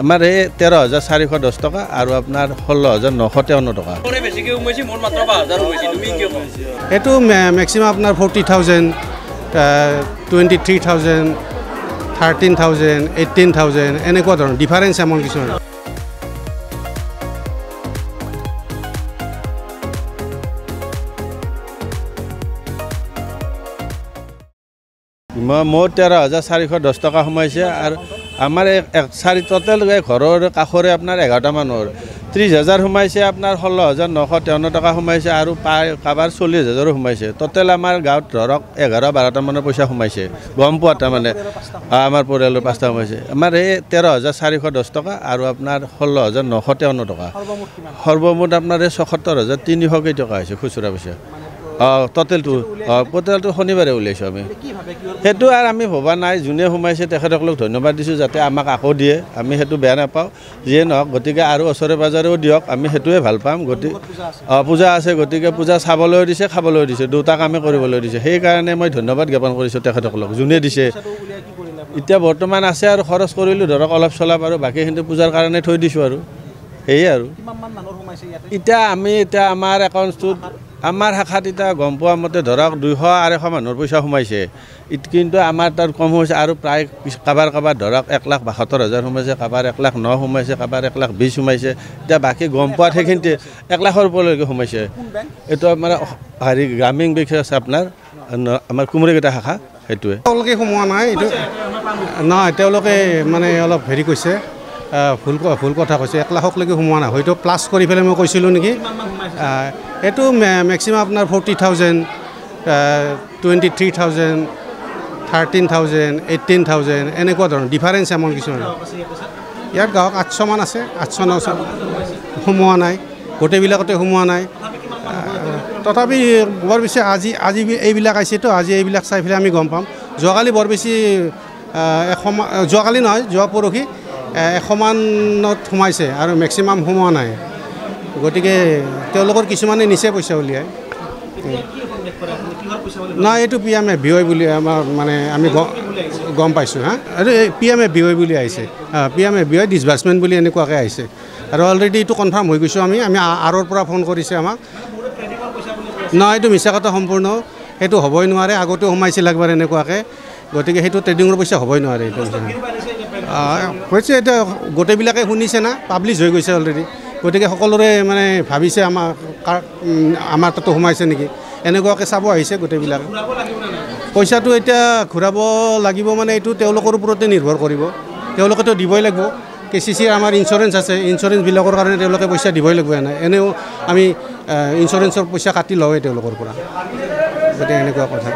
আমাৰ এই 13,410 টকা আৰু আপোনাৰ 16,953 টকা। এইটো মেক্সিমাম আপোনাৰ 40,000, 23,000, 13,000, 18,000 এনেকুৱা ধৰণৰ ডিফাৰেঞ্চ এমাউণ্ট কিছুমান। মোৰ 13,410 টকা সোমাইছে আৰু আমাৰ ট'টেল ঘৰৰ কাষৰে আপোনাৰ 11টা মানুহৰ 30,000 সোমাইছে, আপোনাৰ 16,953 টকা সোমাইছে আৰু কাৰোবাৰ 40,000 সোমাইছে। ট'টেল আমাৰ গাঁৱত ধৰক 11-12টা মানৰ পইচা সোমাইছে, গম পোৱা তাৰমানে আমাৰ পৰিয়ালৰ 5টা সোমাইছে। আমাৰ এই 13,410 টকা আৰু আপোনাৰ 16,953 টকা। সৰ্বমুঠ আপোনাৰ এই 76,300 কেই টকা হৈছে খুচুৰা পইচা। ট'টেলটো শনিবাৰে উলিয়াইছোঁ আমি। সেইটো আৰু আমি ভবা নাই, যোনে সোমাইছে তেখেতসকলক ধন্যবাদ দিছোঁ, যাতে আমাক আকৌ দিয়ে, আমি সেইটো বেয়া নাপাওঁ। যিয়ে নহওক, গতিকে আৰু ওচৰে পাজৰেও দিয়ক, আমি সেইটোৱে ভাল পাম। গতিকে পূজা আছে, গতিকে পূজা চাবলৈও দিছে, খাবলৈও দিছে, দুটা কামেই কৰিবলৈ দিছে। সেইকাৰণে মই ধন্যবাদ জ্ঞাপন কৰিছোঁ তেখেতসকলক, যোনে দিছে। এতিয়া বৰ্তমান আছে আৰু খৰচ কৰিলোঁ ধৰক অলপ চলপ, আৰু বাকীখিনি পূজাৰ কাৰণে থৈ দিছোঁ আৰু সেয়ে আৰু। এতিয়া আমাৰ একাউণ্টটোত আমাৰ শাখাত এতিয়া গম পোৱা মতে ধৰক 200-250 মানুহৰ পইচা সোমাইছে, কিন্তু আমাৰ তাত কম হৈছে আৰু প্ৰায় কাৰোবাৰ ধৰক 1,72,000 সোমাইছে, কাৰোবাৰ 1,09,000 সোমাইছে, কাৰোবাৰ 1,20,000 সোমাইছে। এতিয়া বাকী গম পোৱাত সেইখিনিতে 1,00,000ৰ ওপৰলৈকে সোমাইছে। এইটো আমাৰ গ্ৰামীণ বেংক আছে আপোনাৰ, আমাৰ কুমৰীকেইটা শাখা, সেইটোৱে। তেওঁলোকে সোমোৱা নাই, এইটো নহয়, তেওঁলোকে মানে অলপ হেৰি কৈছে, ভুল কথা কৈছে। 1,00,000লৈকে সোমোৱা নাই, হয়তো প্লাছ কৰি পেলাই মই কৈছিলোঁ নেকি। এইটো মেক্সিমাম আপোনাৰ 40,000, 23,000, 13,000, 18,000 এনেকুৱা ধৰণৰ ডিফাৰেঞ্চ এমাউণ্ট কিছুমান। ইয়াত গাঁৱত 800 মান আছে, 800-900 সোমোৱা নাই, গোটেইবিলাকতে সোমোৱা নাই। তথাপি বৰ বেছি আজি এইবিলাক আহিছেতো, আজি এইবিলাক চাই পেলাই আমি গম পাম। যোৱাকালি বৰ বেছি যোৱাকালি নহয়, যোৱা পৰহি 100 মানত সোমাইছে আৰু মেক্সিমাম সোমোৱা নাই। গতিকে তেওঁলোকৰ কিছুমানে নিচে পইচা উলিয়ায়। নাই, এইটো PMFBY বুলি আমাৰ মানে আমি গম পাইছোঁ। এইটো PMFBY বুলি আহিছে, PMFBY ডিছবাৰ্চমেণ্ট বুলি এনেকুৱাকৈ আহিছে। আৰু অলৰেডি এইটো কনফাৰ্ম হৈ গৈছোঁ আমি আৰৰ পৰা ফোন কৰিছে আমাক। নহয়, এইটো মিছা কথা সম্পূৰ্ণ, সেইটো হ'বই নোৱাৰে। আগতেও সোমাইছিল একবাৰ এনেকুৱাকৈ, গতিকে সেইটো ট্ৰেডিঙৰ পইচা হ'বই নোৱাৰে। এইটো হৈছে, এতিয়া গোটেইবিলাকে শুনিছে না, পাব্লিছ হৈ গৈছে অলৰেডি। গতিকে সকলোৰে মানে ভাবিছে আমাৰ তাতো সোমাইছে নেকি, এনেকুৱাকৈ চাব আহিছে গোটেইবিলাকে। পইচাটো এতিয়া ঘূৰাব লাগিব মানে এইটো তেওঁলোকৰ ওপৰতে নিৰ্ভৰ কৰিব, তেওঁলোকেতো দিবই লাগিব। KCC আমাৰ ইঞ্চুৰেঞ্চ আছে, ইঞ্চুৰেঞ্চবিলাকৰ কাৰণে তেওঁলোকে পইচা দিবই লাগিব। এনেও আমি ইঞ্চুৰেঞ্চৰ পইচা কাটি লওঁৱেই তেওঁলোকৰ পৰা, গতিকে এনেকুৱা কথা।